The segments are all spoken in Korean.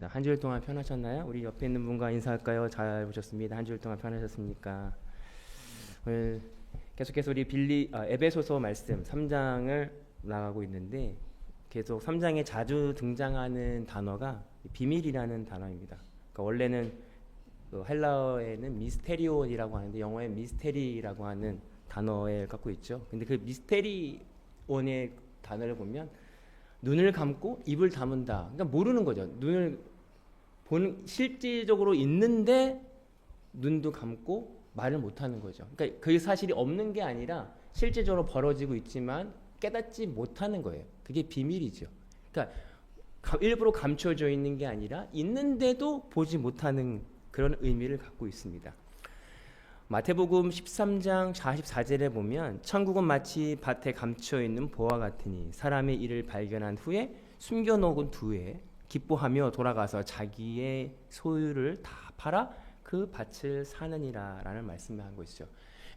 한 주일 동안 편하셨나요? 우리 옆에 있는 분과 인사할까요? 잘 보셨습니다. 한 주일 동안 편하셨습니까? 오늘 계속해서 우리 에베소서 말씀 3장을 나가고 있는데 계속 3장에 자주 등장하는 단어가 비밀이라는 단어입니다. 그러니까 원래는 헬라어에는 미스테리온이라고 하는데 영어에 미스테리라고 하는 단어를 갖고 있죠. 근데 그 미스테리온의 단어를 보면 눈을 감고 입을 다문다. 그러니까 모르는 거죠. 눈을 실질적으로 있는데 눈도 감고 말을 못하는 거죠. 그러니까 그 사실이 없는 게 아니라 실질적으로 벌어지고 있지만 깨닫지 못하는 거예요. 그게 비밀이죠. 그러니까 일부러 감춰져 있는 게 아니라 있는데도 보지 못하는 그런 의미를 갖고 있습니다. 마태복음 13장 44절에 보면 천국은 마치 밭에 감춰있는 보화 같으니 사람의 일을 발견한 후에 숨겨놓은 뒤에 기뻐하며 돌아가서 자기의 소유를 다 팔아 그 밭을 사느니라 라는 말씀을 하고 있죠.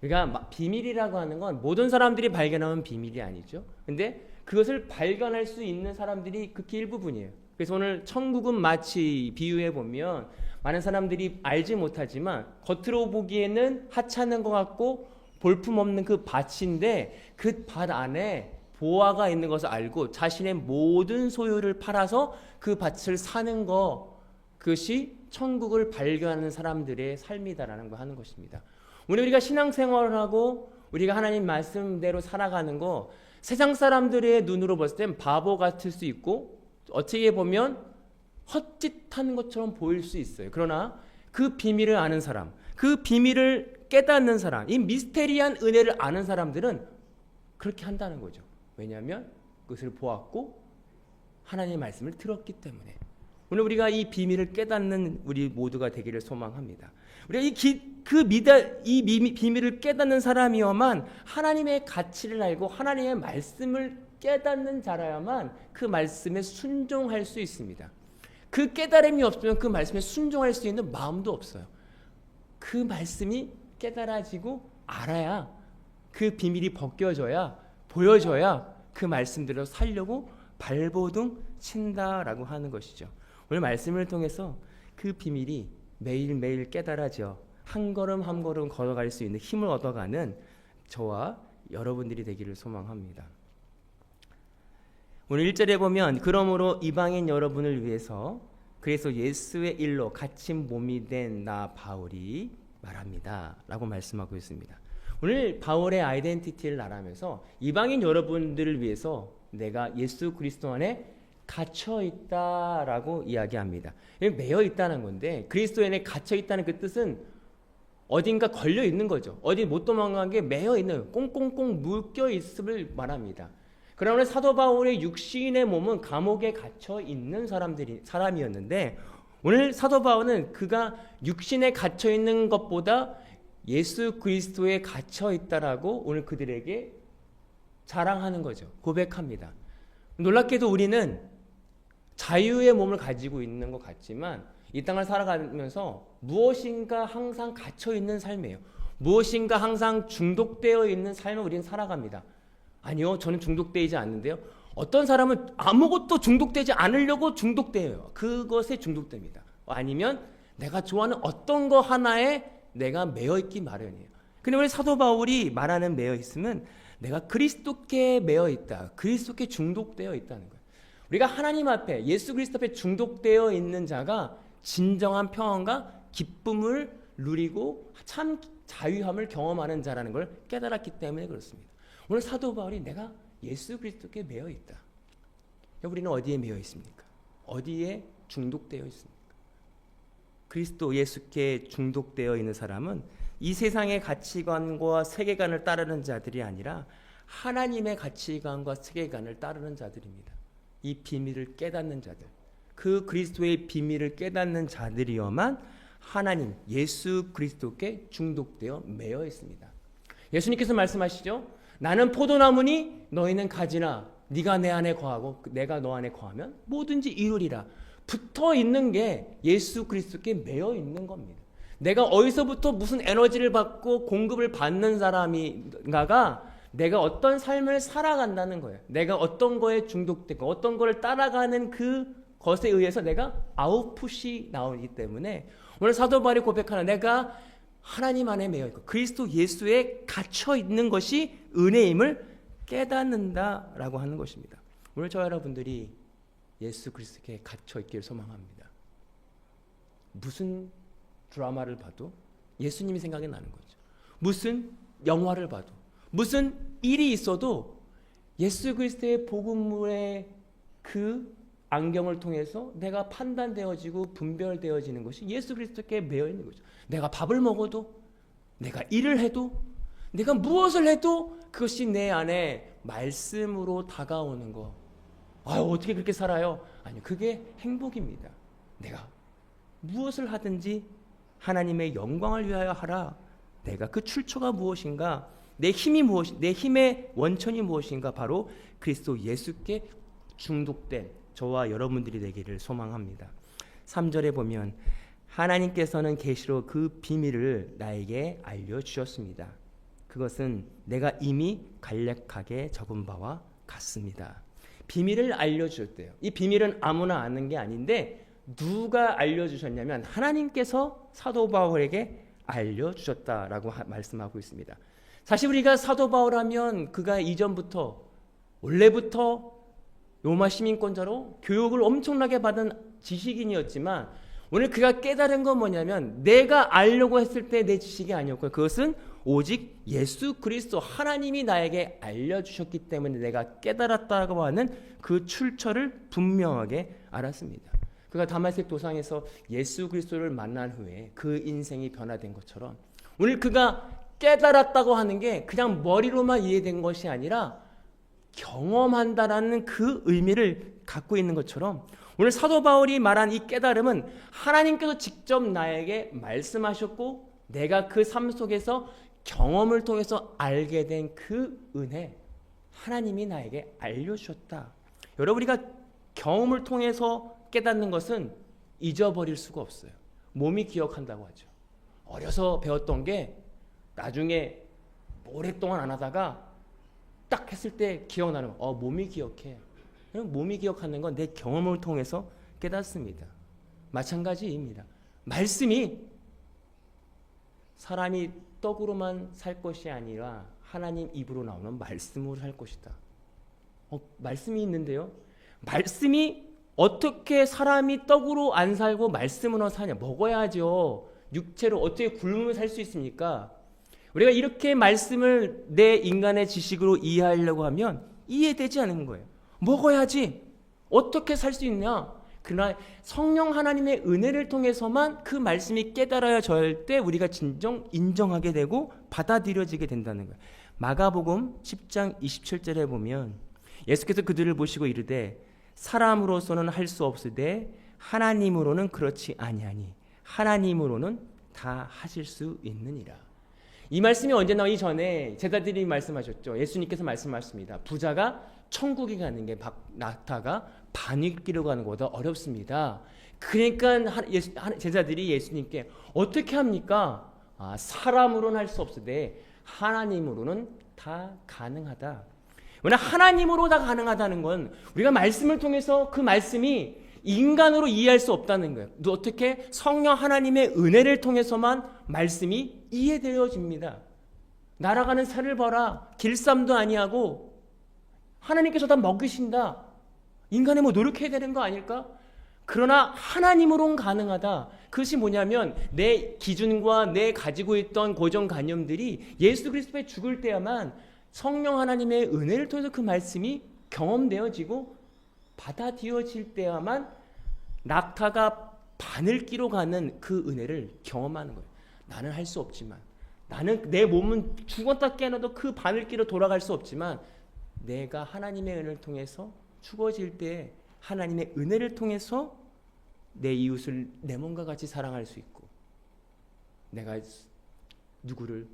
그러니까 비밀이라고 하는 건 모든 사람들이 발견하면 비밀이 아니죠. 근데 그것을 발견할 수 있는 사람들이 극히 일부분이에요. 그래서 오늘 천국은 마치 비유해 보면 많은 사람들이 알지 못하지만 겉으로 보기에는 하찮은 것 같고 볼품없는 그 밭인데 그 밭 안에 보화가 있는 것을 알고 자신의 모든 소유를 팔아서 그 밭을 사는 것, 그것이 천국을 발견하는 사람들의 삶이다라는 걸 하는 것입니다. 오늘 우리가 신앙생활을 하고 우리가 하나님 말씀대로 살아가는 거 세상 사람들의 눈으로 봤을 땐 바보 같을 수 있고 어떻게 보면 헛짓하는 것처럼 보일 수 있어요. 그러나 그 비밀을 아는 사람, 그 비밀을 깨닫는 사람, 이 미스테리한 은혜를 아는 사람들은 그렇게 한다는 거죠. 왜냐하면 그것을 보았고 하나님의 말씀을 들었기 때문에. 오늘 우리가 이 비밀을 깨닫는 우리 모두가 되기를 소망합니다. 우리가 이 비밀을 깨닫는 사람이어만 하나님의 가치를 알고 하나님의 말씀을 깨닫는 자라야만 그 말씀에 순종할 수 있습니다. 그 깨달음이 없으면 그 말씀에 순종할 수 있는 마음도 없어요. 그 말씀이 깨달아지고 알아야 그 비밀이 벗겨져야 보여져야 그 말씀대로 살려고 발버둥 친다라고 하는 것이죠. 오늘 말씀을 통해서 그 비밀이 매일매일 깨달아져 한 걸음 한 걸음 걸어갈 수 있는 힘을 얻어가는 저와 여러분들이 되기를 소망합니다. 오늘 1절에 보면 그러므로 이방인 여러분을 위해서 그래서 예수의 일로 갇힌 몸이 된 나 바울이 말합니다 라고 말씀하고 있습니다. 오늘 바울의 아이덴티티를 말하면서 이방인 여러분들을 위해서 내가 예수 그리스도 안에 갇혀 있다라고 이야기합니다. 매여 있다는 건데 그리스도 안에 갇혀 있다는 그 뜻은 어딘가 걸려 있는 거죠. 어디 못 도망가게 매여 있는 꽁꽁꽁 묶여 있음을 말합니다. 그러나 오늘 사도 바울의 육신의 몸은 감옥에 갇혀 있는 사람이었는데 오늘 사도 바울은 그가 육신에 갇혀 있는 것보다 예수 그리스도에 갇혀 있다라고 오늘 그들에게 자랑하는 거죠. 고백합니다. 놀랍게도 우리는 자유의 몸을 가지고 있는 것 같지만 이 땅을 살아가면서 무엇인가 항상 갇혀 있는 삶이에요. 무엇인가 항상 중독되어 있는 삶을 우리는 살아갑니다. 아니요, 저는 중독되지 않는데요. 어떤 사람은 아무것도 중독되지 않으려고 중독돼요. 그것에 중독됩니다. 아니면 내가 좋아하는 어떤 거 하나에 내가 매여 있기 마련이에요. 근데 우리 사도 바울이 말하는 매여 있음은 내가 그리스도께 매여 있다. 그리스도께 중독되어 있다는 거예요. 우리가 하나님 앞에 예수 그리스도 앞에 중독되어 있는 자가 진정한 평안과 기쁨을 누리고 참 자유함을 경험하는 자라는 걸 깨달았기 때문에 그렇습니다. 오늘 사도 바울이 내가 예수 그리스도께 매여 있다. 우리는 어디에 매여 있습니까? 어디에 중독되어 있습니까? 그리스도 예수께 중독되어 있는 사람은 이 세상의 가치관과 세계관을 따르는 자들이 아니라 하나님의 가치관과 세계관을 따르는 자들입니다. 이 비밀을 깨닫는 자들, 그 그리스도의 비밀을 깨닫는 자들이어만 하나님 예수 그리스도께 중독되어 매여 있습니다. 예수님께서 말씀하시죠. 나는 포도나무니 너희는 가지나 네가 내 안에 거하고 내가 너 안에 거하면 뭐든지 이루리라. 붙어 있는 게 예수 그리스도께 매여 있는 겁니다. 내가 어디서부터 무슨 에너지를 받고 공급을 받는 사람인가가 내가 어떤 삶을 살아간다는 거예요. 내가 어떤 거에 중독되고 어떤 거를 따라가는 그 것에 의해서 내가 아웃풋이 나오기 때문에 오늘 사도 바울이 고백하는 내가 하나님 안에 매여 있고 그리스도 예수에 갇혀 있는 것이 은혜임을 깨닫는다라고 하는 것입니다. 오늘 저와 여러분들이 예수 그리스도께 갇혀 있기를 소망합니다. 무슨 드라마를 봐도 예수님이 생각이 나는 거죠. 무슨 영화를 봐도 무슨 일이 있어도 예수 그리스도의 복음의 그 안경을 통해서 내가 판단되어지고 분별되어지는 것이 예수 그리스도께 매여 있는 거죠. 내가 밥을 먹어도 내가 일을 해도 내가 무엇을 해도 그것이 내 안에 말씀으로 다가오는 거. 어떻게 그렇게 살아요? 아니요, 그게 행복입니다. 내가 무엇을 하든지 하나님의 영광을 위하여 하라. 내가 그 출처가 무엇인가? 내 힘이 무엇이, 내 힘의 원천이 무엇인가? 바로 그리스도 예수께 중독된 저와 여러분들이 되기를 소망합니다. 3절에 보면 하나님께서는 계시로 그 비밀을 나에게 알려주셨습니다. 그것은 내가 이미 간략하게 적은 바와 같습니다. 비밀을 알려주셨대요. 이 비밀은 아무나 아는 게 아닌데 누가 알려주셨냐면 하나님께서 사도 바울에게 알려주셨다라고 말씀하고 있습니다. 사실 우리가 사도 바울하면 그가 이전부터 원래부터 로마 시민권자로 교육을 엄청나게 받은 지식인이었지만 오늘 그가 깨달은 건 뭐냐면 내가 알려고 했을 때 내 지식이 아니었고 그것은 오직 예수 그리스도 하나님이 나에게 알려주셨기 때문에 내가 깨달았다고 하는 그 출처를 분명하게 알았습니다. 그가 다마스크 도상에서 예수 그리스도를 만난 후에 그 인생이 변화된 것처럼 오늘 그가 깨달았다고 하는 게 그냥 머리로만 이해된 것이 아니라 경험한다라는 그 의미를 갖고 있는 것처럼 오늘 사도 바울이 말한 이 깨달음은 하나님께서 직접 나에게 말씀하셨고 내가 그 삶 속에서 경험을 통해서 알게 된 그 은혜 하나님이 나에게 알려주셨다. 여러분 우리가 경험을 통해서 깨닫는 것은 잊어버릴 수가 없어요. 몸이 기억한다고 하죠. 어려서 배웠던 게 나중에 오랫동안 안 하다가 딱 했을 때 기억나는 거. 몸이 기억해. 몸이 기억하는 건 내 경험을 통해서 깨닫습니다. 마찬가지입니다. 말씀이 사람이 떡으로만 살 것이 아니라 하나님 입으로 나오는 말씀으로 살 것이다. 말씀이 있는데요. 말씀이 어떻게 사람이 떡으로 안 살고 말씀으로 사냐? 먹어야죠. 육체로 어떻게 굶으면 살 수 있습니까? 우리가 이렇게 말씀을 내 인간의 지식으로 이해하려고 하면 이해되지 않는 거예요. 먹어야지. 어떻게 살 수 있냐? 그러나 성령 하나님의 은혜를 통해서만 그 말씀이 깨달아져야 때 우리가 진정 인정하게 되고 받아들여지게 된다는 거예요. 마가복음 10장 27절에 보면 예수께서 그들을 보시고 이르되 사람으로서는 할 수 없으되 하나님으로는 그렇지 아니하니 하나님으로는 다 하실 수 있느니라. 이 말씀이 언제 나오기 전에 제자들이 말씀하셨죠. 예수님께서 말씀하셨습니다. 부자가 천국에 가는 게 낙타가 바늘길로 가는 것보다 어렵습니다. 그러니까 제자들이 예수님께 어떻게 합니까? 사람으로는 할 수 없으되 하나님으로는 다 가능하다. 왜냐 하나님으로 다 가능하다는 건 우리가 말씀을 통해서 그 말씀이 인간으로 이해할 수 없다는 거예요. 어떻게? 성령 하나님의 은혜를 통해서만 말씀이 이해되어집니다. 날아가는 새를 봐라. 길쌈도 아니하고 하나님께서 다 먹이신다. 인간이 뭐 노력해야 되는 거 아닐까? 그러나 하나님으로는 가능하다. 그것이 뭐냐면 내 기준과 내 가지고 있던 고정관념들이 예수 그리스도에 죽을 때야만 성령 하나님의 은혜를 통해서 그 말씀이 경험되어지고 받아들여질 때야만 낙타가 바늘기로 가는 그 은혜를 경험하는 거예요. 나는 할 수 없지만 나는 내 몸은 죽었다 깨어나도 그 바늘기로 돌아갈 수 없지만 내가 하나님의 은혜를 통해서 죽어질 때 하나님의 은혜를 통해서 내 이웃을 내 몸과 같이 사랑할 수 있고 내가 누구를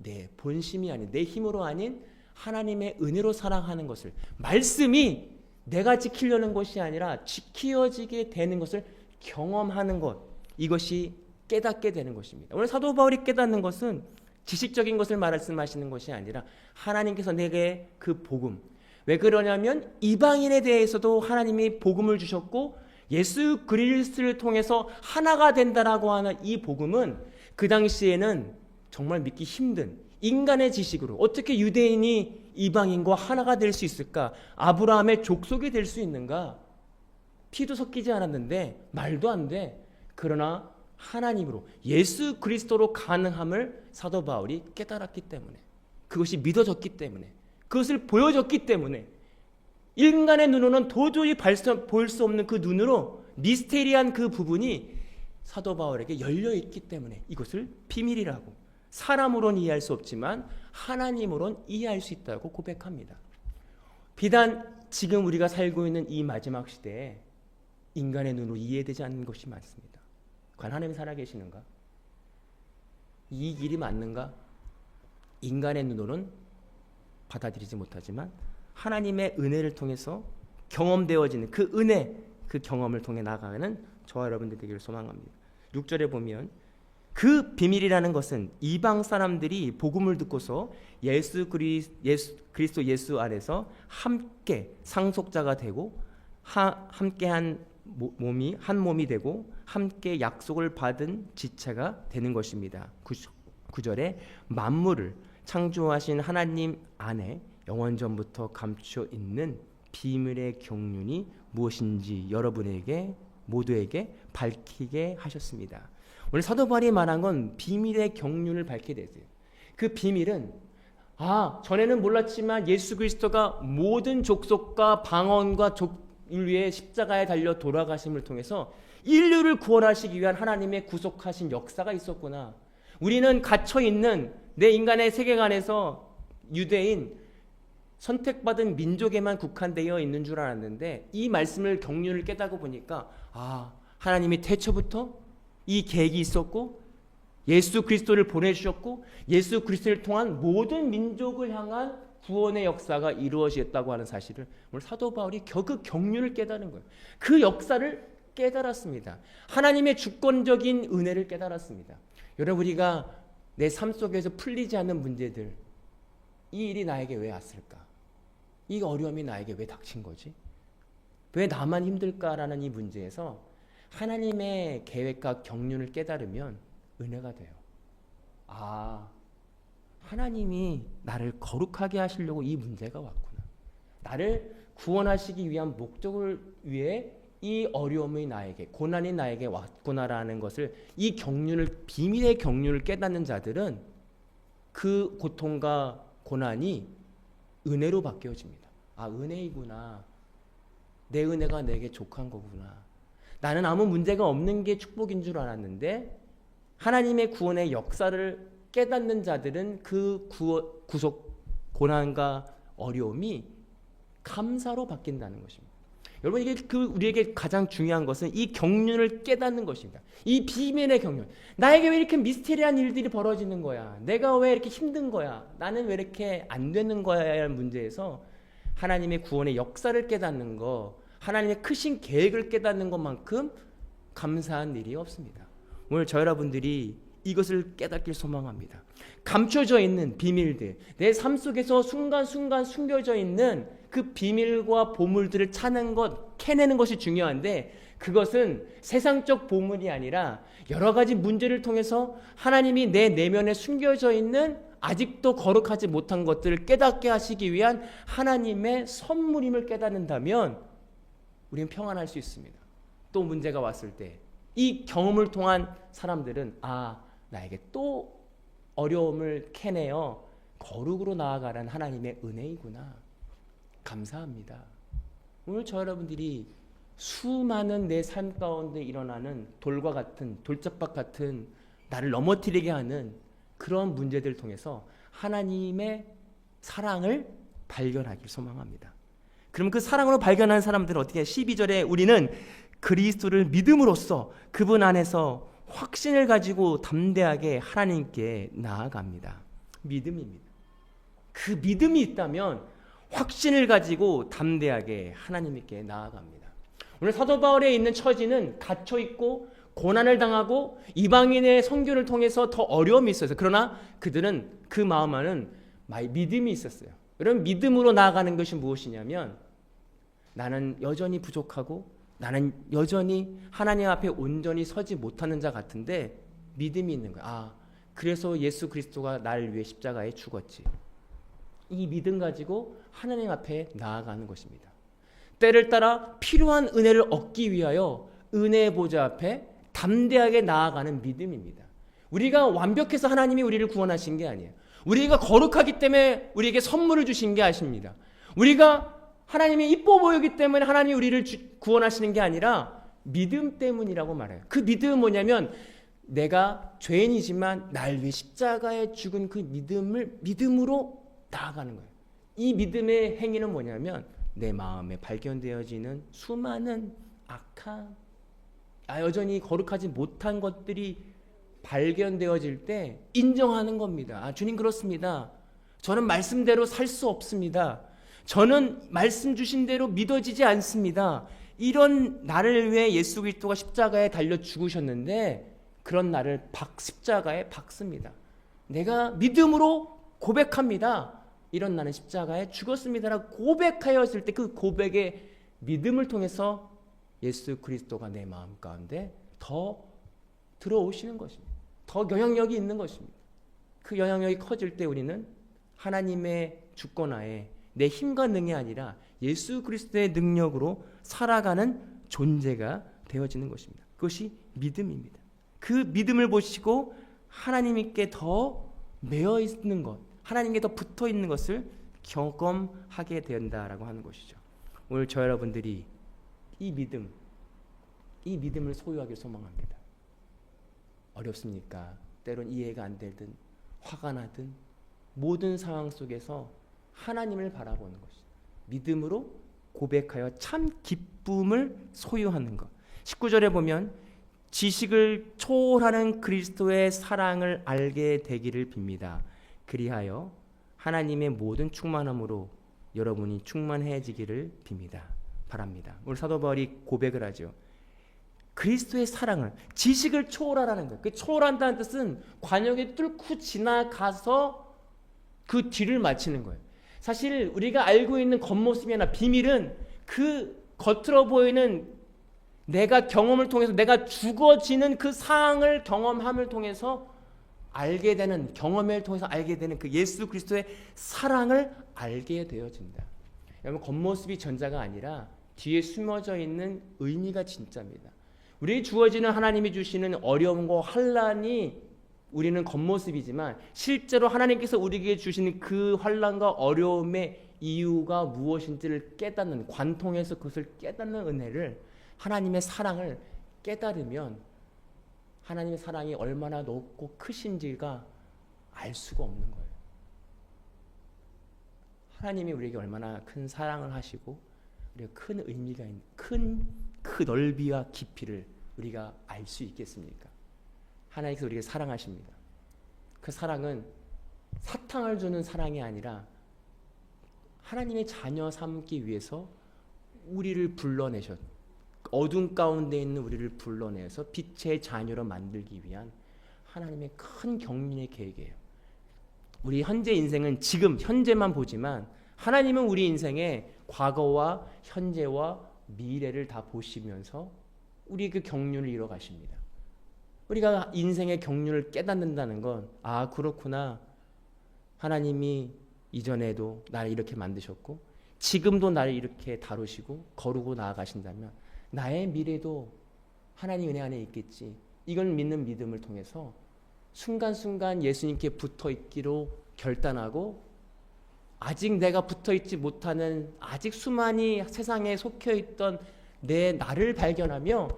내 본심이 아닌 내 힘으로 아닌 하나님의 은혜로 사랑하는 것을 말씀이 내가 지키려는 것이 아니라 지켜지게 되는 것을 경험하는 것 이것이 깨닫게 되는 것입니다. 오늘 사도 바울이 깨닫는 것은 지식적인 것을 말씀하시는 것이 아니라 하나님께서 내게 그 복음 왜 그러냐면 이방인에 대해서도 하나님이 복음을 주셨고 예수 그리스도를 통해서 하나가 된다라고 하는 이 복음은 그 당시에는 정말 믿기 힘든 인간의 지식으로 어떻게 유대인이 이방인과 하나가 될 수 있을까? 아브라함의 족속이 될 수 있는가? 피도 섞이지 않았는데 말도 안 돼. 그러나 하나님으로 예수 그리스도로 가능함을 사도 바울이 깨달았기 때문에, 그것이 믿어졌기 때문에, 그것을 보여줬기 때문에, 인간의 눈으로는 도저히 볼 수 없는 그 눈으로 미스테리한 그 부분이 사도 바울에게 열려있기 때문에 이것을 비밀이라고, 사람으로는 이해할 수 없지만 하나님으로는 이해할 수 있다고 고백합니다. 비단 지금 우리가 살고 있는 이 마지막 시대에 인간의 눈으로 이해되지 않는 것이 많습니다. 과연 하나님이 살아계시는가? 이 길이 맞는가? 인간의 눈으로는 받아들이지 못하지만 하나님의 은혜를 통해서 경험되어지는 그 은혜, 그 경험을 통해 나아가는 저와 여러분들 되기를 소망합니다. 6절에 보면 그 비밀이라는 것은 이방 사람들이 복음을 듣고서 예수 그리스도 예수 안에서 함께 상속자가 되고 함께한 몸이 한 몸이 되고 함께 약속을 받은 지체가 되는 것입니다. 9절에 만물을 창조하신 하나님 안에 영원전부터 감춰 있는 비밀의 경륜이 무엇인지 여러분에게 모두에게 밝히게 하셨습니다. 오늘 사도 바울이 말한 건 비밀의 경륜을 밝게 되세요. 그 비밀은 전에는 몰랐지만 예수 그리스도가 모든 족속과 방언과 인류의 십자가에 달려 돌아가심을 통해서 인류를 구원하시기 위한 하나님의 구속하신 역사가 있었구나. 우리는 갇혀있는 내 인간의 세계관에서 유대인 선택받은 민족에만 국한되어 있는 줄 알았는데 이 말씀을 경륜을 깨닫고 보니까 하나님이 태초부터 이 계획이 있었고 예수 그리스도를 보내주셨고 예수 그리스도를 통한 모든 민족을 향한 구원의 역사가 이루어졌다고 하는 사실을 오늘 사도 바울이 그 경륜을 깨달은 거예요. 그 역사를 깨달았습니다. 하나님의 주권적인 은혜를 깨달았습니다. 여러분, 우리가 내 삶 속에서 풀리지 않는 문제들, 이 일이 나에게 왜 왔을까? 이 어려움이 나에게 왜 닥친 거지? 왜 나만 힘들까라는 이 문제에서 하나님의 계획과 경륜을 깨달으면 은혜가 돼요. 하나님이 나를 거룩하게 하시려고 이 문제가 왔구나. 나를 구원하시기 위한 목적을 위해 이 어려움이 나에게, 고난이 나에게 왔구나라는 것을, 이 경륜을, 비밀의 경륜을 깨닫는 자들은 그 고통과 고난이 은혜로 바뀌어집니다. 은혜이구나. 내 은혜가 내게 족한 거구나. 나는 아무 문제가 없는 게 축복인 줄 알았는데 하나님의 구원의 역사를 깨닫는 자들은 그 구속, 고난과 어려움이 감사로 바뀐다는 것입니다. 여러분, 이게 우리에게 가장 중요한 것은 이 경륜을 깨닫는 것입니다. 이 비밀의 경륜. 나에게 왜 이렇게 미스테리한 일들이 벌어지는 거야? 내가 왜 이렇게 힘든 거야? 나는 왜 이렇게 안 되는 거야? 라는 문제에서 하나님의 구원의 역사를 깨닫는 거, 하나님의 크신 계획을 깨닫는 것만큼 감사한 일이 없습니다. 오늘 저 여러분들이 이것을 깨닫길 소망합니다. 감춰져 있는 비밀들, 내 삶 속에서 순간순간 숨겨져 있는 그 비밀과 보물들을 찾는 것, 캐내는 것이 중요한데, 그것은 세상적 보물이 아니라 여러 가지 문제를 통해서 하나님이 내 내면에 숨겨져 있는 아직도 거룩하지 못한 것들을 깨닫게 하시기 위한 하나님의 선물임을 깨닫는다면 우리는 평안할 수 있습니다. 또 문제가 왔을 때 이 경험을 통한 사람들은 나에게 또 어려움을 캐내어 거룩으로 나아가라는 하나님의 은혜이구나. 감사합니다. 오늘 저 여러분들이 수많은 내 삶 가운데 일어나는 돌과 같은, 돌짝박 같은, 나를 넘어뜨리게 하는 그런 문제들을 통해서 하나님의 사랑을 발견하길 소망합니다. 그럼 그 사랑으로 발견한 사람들은 어떻게 해요? 12절에 우리는 그리스도를 믿음으로써 그분 안에서 확신을 가지고 담대하게 하나님께 나아갑니다. 믿음입니다. 그 믿음이 있다면 확신을 가지고 담대하게 하나님께 나아갑니다. 오늘 사도 바울에 있는 처지는 갇혀 있고 고난을 당하고 이방인의 선교를 통해서 더 어려움이 있었어요. 그러나 그들은 그 마음 안에는 믿음이 있었어요. 여러분, 믿음으로 나아가는 것이 무엇이냐면 나는 여전히 부족하고 나는 여전히 하나님 앞에 온전히 서지 못하는 자 같은데 믿음이 있는 거야. 아, 그래서 예수 그리스도가 날 위해 십자가에 죽었지. 이 믿음 가지고 하나님 앞에 나아가는 것입니다. 때를 따라 필요한 은혜를 얻기 위하여 은혜의 보좌 앞에 담대하게 나아가는 믿음입니다. 우리가 완벽해서 하나님이 우리를 구원하신 게 아니에요. 우리가 거룩하기 때문에 우리에게 선물을 주신 게 아닙니다. 우리가 하나님이 이뻐 보이기 때문에 하나님이 우리를 구원하시는 게 아니라 믿음 때문이라고 말해요. 그 믿음은 뭐냐면 내가 죄인이지만 날 위해 십자가에 죽은 그 믿음으로 나아가는 거예요. 이 믿음의 행위는 뭐냐면 내 마음에 발견되어지는 수많은 악한, 여전히 거룩하지 못한 것들이 발견되어질 때 인정하는 겁니다. 주님 그렇습니다. 저는 말씀대로 살 수 없습니다. 저는 말씀 주신 대로 믿어지지 않습니다. 이런 나를 위해 예수 그리스도가 십자가에 달려 죽으셨는데 그런 나를 십자가에 박습니다. 내가 믿음으로 고백합니다. 이런 나는 십자가에 죽었습니다라고 고백하였을 때 그 고백의 믿음을 통해서 예수 그리스도가 내 마음 가운데 더 들어오시는 것입니다. 더 영향력이 있는 것입니다. 그 영향력이 커질 때 우리는 하나님의 주권하에 내 힘과 능이 아니라 예수 그리스도의 능력으로 살아가는 존재가 되어지는 것입니다. 그것이 믿음입니다. 그 믿음을 보시고 하나님께 더 매여 있는 것, 하나님께 더 붙어 있는 것을 경험하게 된다라고 하는 것이죠. 오늘 저 여러분들이 이 믿음을 소유하길 소망합니다. 어렵습니까? 때론 이해가 안 되든 화가 나든 모든 상황 속에서 하나님을 바라보는 것이죠. 믿음으로 고백하여 참 기쁨을 소유하는 것. 19절에 보면 지식을 초월하는 그리스도의 사랑을 알게 되기를 빕니다. 그리하여 하나님의 모든 충만함으로 여러분이 충만해지기를 빕니다. 바랍니다. 오늘 사도 바울이 고백을 하죠. 그리스도의 사랑을, 지식을 초월하라는 거예요. 그 초월한다는 뜻은 관역에 뚫고 지나가서 그 뒤를 마치는 거예요. 사실 우리가 알고 있는 겉모습이나 비밀은 그 겉으로 보이는 내가 경험을 통해서 내가 죽어지는 그 상황을 경험함을 통해서 알게 되는, 경험을 통해서 알게 되는 그 예수 그리스도의 사랑을 알게 되어진다. 여러분, 겉모습이 전자가 아니라 뒤에 숨어져 있는 의미가 진짜입니다. 우리에게 주어지는 하나님이 주시는 어려움과 환난이 우리는 겉모습이지만 실제로 하나님께서 우리에게 주시는 그 환난과 어려움의 이유가 무엇인지를 깨닫는, 관통해서 그것을 깨닫는 은혜를, 하나님의 사랑을 깨달으면 하나님의 사랑이 얼마나 높고 크신지가 알 수가 없는 거예요. 하나님이 우리에게 얼마나 큰 사랑을 하시고 우리가 큰 의미가 있는, 그 넓이와 깊이를 우리가 알 수 있겠습니까? 하나님께서 우리를 사랑하십니다. 그 사랑은 사탕을 주는 사랑이 아니라 하나님의 자녀 삼기 위해서 우리를 불러내셨, 어둠 가운데 있는 우리를 불러내서 빛의 자녀로 만들기 위한 하나님의 큰 경륜의 계획이에요. 우리 현재 인생은 지금 현재만 보지만 하나님은 우리 인생의 과거와 현재와 미래를 다 보시면서 우리 그 경륜을 이뤄 가십니다. 우리가 인생의 경륜을 깨닫는다는 건, 아, 그렇구나. 하나님이 이전에도 나를 이렇게 만드셨고 지금도 나를 이렇게 다루시고 거르고 나아가신다면 나의 미래도 하나님 은혜 안에 있겠지. 이걸 믿는 믿음을 통해서 순간순간 예수님께 붙어 있기로 결단하고, 아직 내가 붙어 있지 못하는 아직 수많이 세상에 속해 있던 나를 발견하며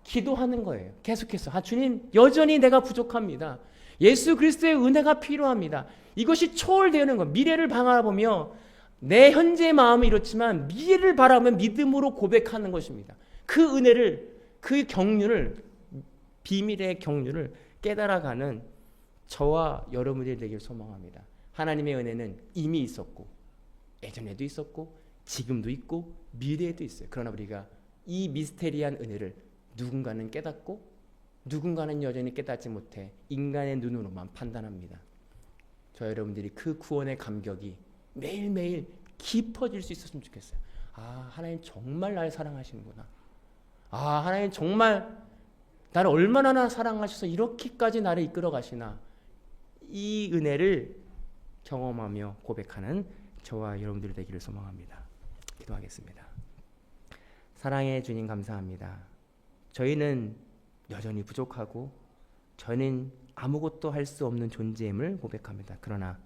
기도하는 거예요. 계속해서 주님, 여전히 내가 부족합니다. 예수 그리스도의 은혜가 필요합니다. 이것이 초월되는 것, 미래를 바라보며 내 현재의 마음은 이렇지만 미래를 바라보며 믿음으로 고백하는 것입니다. 그 은혜를, 그 경륜을, 비밀의 경륜을 깨달아가는 저와 여러분들이 되길 소망합니다. 하나님의 은혜는 이미 있었고 예전에도 있었고 지금도 있고 미래에도 있어요. 그러나 우리가 이 미스테리한 은혜를 누군가는 깨닫고 누군가는 여전히 깨닫지 못해 인간의 눈으로만 판단합니다. 저 여러분들이 그 구원의 감격이 매일매일 깊어질 수 있었으면 좋겠어요. 아, 하나님 정말 날 사랑하시는구나. 하나님 정말 나를 얼마나 사랑하셔서 이렇게까지 나를 이끌어 가시나, 이 은혜를 경험하며 고백하는 저와 여러분들이 되기를 소망합니다. 기도하겠습니다. 사랑의 주님 감사합니다. 저희는 여전히 부족하고 저는 아무것도 할 수 없는 존재임을 고백합니다. 그러나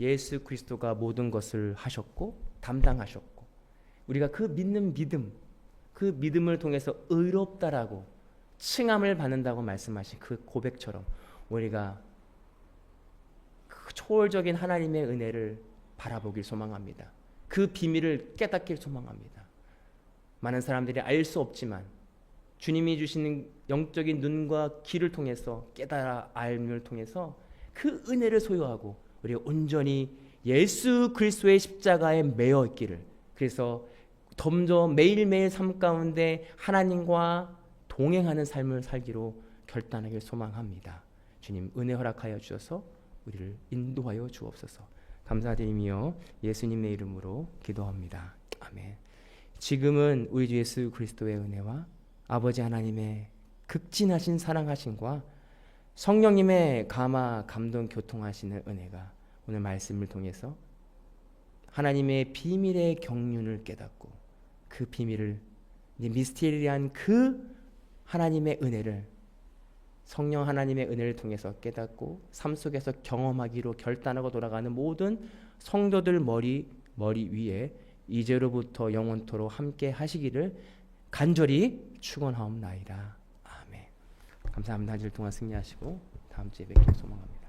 예수 그리스도가 모든 것을 하셨고 담당하셨고, 우리가 그 믿는 믿음, 그 믿음을 통해서 의롭다라고 칭함을 받는다고 말씀하신 그 고백처럼 우리가 그 초월적인 하나님의 은혜를 바라보길 소망합니다. 그 비밀을 깨닫길 소망합니다. 많은 사람들이 알 수 없지만 주님이 주시는 영적인 눈과 귀를 통해서 깨달아 알미를 통해서 그 은혜를 소유하고 우리가 온전히 예수 그리스도의 십자가에 매어 있기를, 그래서 점점 매일매일 삶 가운데 하나님과 동행하는 삶을 살기로 결단하길 소망합니다. 주님 은혜 허락하여 주셔서 우리를 인도하여 주옵소서. 감사드리며 예수님의 이름으로 기도합니다. 아멘. 지금은 우리 주 예수 그리스도의 은혜와 아버지 하나님의 극진하신 사랑하심과 성령님의 감화 감동 교통하시는 은혜가 오늘 말씀을 통해서 하나님의 비밀의 경륜을 깨닫고 그 비밀을, 미스테리한 그 하나님의 은혜를, 성령 하나님의 은혜를 통해서 깨닫고 삶 속에서 경험하기로 결단하고 돌아가는 모든 성도들 머리 위에 이제로부터 영원토록 함께 하시기를 간절히 축원하옵나이다. 아멘. 감사합니다. 한 주일 동안 승리하시고 다음 주에 뵙기를 소망합니다.